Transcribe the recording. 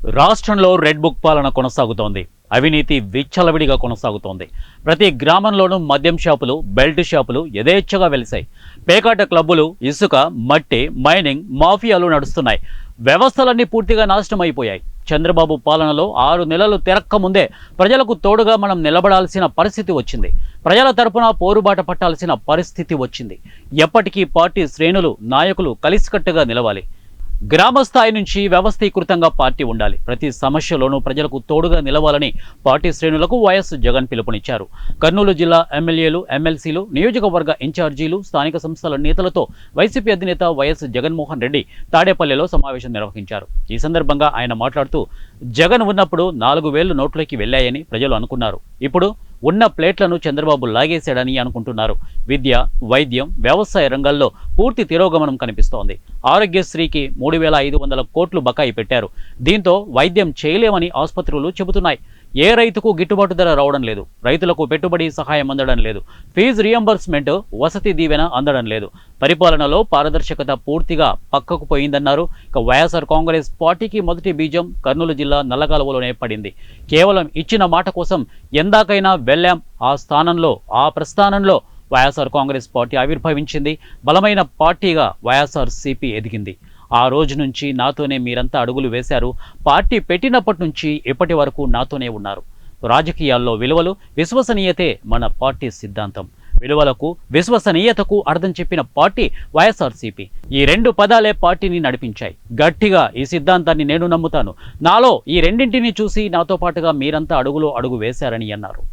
రాష్ట్రంలో red book పాలన కొనసాగుతోంది. అవినీతి విచ్చలవిడిగా కొనసాగుతోంది. ప్రతి గ్రామంలోనూ మద్యం షాపులు, బెల్ట్ షాపులు యథేచ్ఛగా వెలిశాయి. పేకాట క్లబ్బులు, ఇసుక, మట్టి, మైనింగ్ మాఫియాలు నడుస్తున్నాయి. వ్యవస్థలన్నీ పూర్తిగా నాశనం అయిపోయాయి. చంద్రబాబు పాలనలో 6 నెలలు తిరక్క ముందే ప్రజలకు తోడుగా మనం నిలబడాల్సిన పరిస్థితి వచ్చింది. ప్రజల తరపున పోరుబాట పట్టాల్సిన పరిస్థితి వచ్చింది. ఎప్పటికీ పార్టీ శ్రేణులు, నాయకులు కలిసికట్టుగా నిలవాలి. గ్రామస్థాయి నుంచి వ్యవస్థీకృతంగా పార్టీ ఉండాలి. ప్రతి సమస్యలోనూ ప్రజలకు తోడుగా నిలవాలని పార్టీ శ్రేణులకు వైఎస్ జగన్ పిలుపునిచ్చారు. కర్నూలు జిల్లా ఎమ్మెల్యేలు, ఎమ్మెల్సీలు, నియోజకవర్గ ఇన్ఛార్జీలు, స్థానిక సంస్థల నేతలతో వైసీపీ అధినేత వైఎస్ జగన్మోహన్ రెడ్డి తాడేపల్లిలో సమావేశం నిర్వహించారు. ఈ సందర్భంగా ఆయన మాట్లాడుతూ, జగన్ ఉన్నప్పుడు 4,000 నోట్లోకి వెళ్లాయని ప్రజలు అనుకున్నారు. ఇప్పుడు ఉన్న ప్లేట్లను చంద్రబాబు లాగేశాడని అనుకుంటున్నారు. విద్య, వైద్యం, వ్యవసాయ రంగాల్లో పూర్తి తిరోగమనం కనిపిస్తోంది. ఆరోగ్యశ్రీకి 3,500 కోట్లు బకాయి పెట్టారు. దీంతో వైద్యం చేయలేమని ఆసుపత్రులు చెబుతున్నాయి. ఏ రైతుకు గిట్టుబాటు ధర రావడం లేదు. రైతులకు పెట్టుబడి సహాయం అందడం లేదు. ఫీజు రియంబర్స్మెంట్, వసతి దీవెన అందడం లేదు. పరిపాలనలో పారదర్శకత పూర్తిగా పక్కకు పోయిందన్నారు. ఇక వైఎస్ఆర్ కాంగ్రెస్ పార్టీకి మొదటి బీజం కర్నూలు జిల్లా నల్లకాలువలోనే పడింది. కేవలం ఇచ్చిన మాట కోసం ఎందాకైనా వెళ్ళాం. ఆ ప్రస్థానంలో వైఎస్ఆర్ కాంగ్రెస్ పార్టీ ఆవిర్భవించింది. బలమైన పార్టీగా వైఎస్ఆర్సీపీ ఎదిగింది. ఆ రోజు నుంచి నాతోనే మీరంతా అడుగులు వేశారు. పార్టీ పెట్టినప్పటి నుంచి ఇప్పటి వరకు నాతోనే ఉన్నారు. రాజకీయాల్లో విలువలు, విశ్వసనీయతే మన పార్టీ సిద్ధాంతం. విలువలకు, విశ్వసనీయతకు అర్థం చెప్పిన పార్టీ వైఎస్ఆర్సీపీ. ఈ 2 పదాలే పార్టీని నడిపించాయి. గట్టిగా ఈ సిద్ధాంతాన్ని నేను నమ్ముతాను. నాలో ఈ రెండింటిని చూసి నాతో పాటుగా మీరంతా అడుగులో అడుగు వేశారని అన్నారు.